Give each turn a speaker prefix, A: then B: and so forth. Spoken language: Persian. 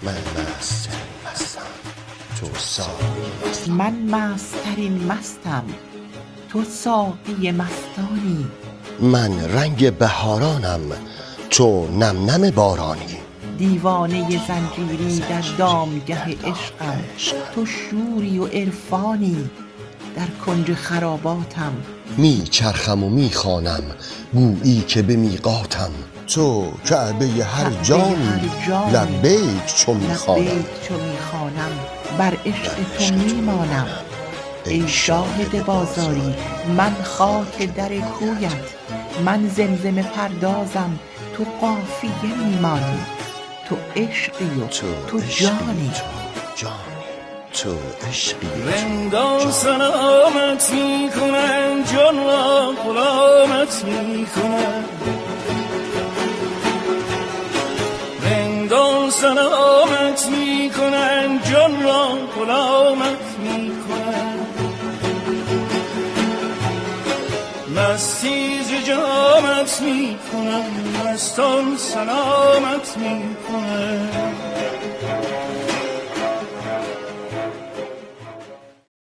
A: من مستم تو ساقی.
B: من مستترین مستم، تو ساقی مستانی.
A: من رنگ بهارانم، تو نم نم بارانی.
B: دیوانه زنجیری در دامگه عشقم، تو شوری و عرفانی. در کنج خراباتم
A: می چرخم و می خوانم گویی که به میقاتم. تو کعبه هر جانی لبیک چو می خوانم.
B: بر عشق تو میمانم. ای شاهد بازاری، من خاک در کویت. من زمزمه پردازم، تو قافیه میمانی. تو عشقی و تو جانی.
A: تو عشقی
C: رندان سلامت می کنن، جان را غلامت می کنن. رندان سلامت می کنن، جان را غلامت می کنن. مستی ز جامت می کنن، مستان سلامت می کنن.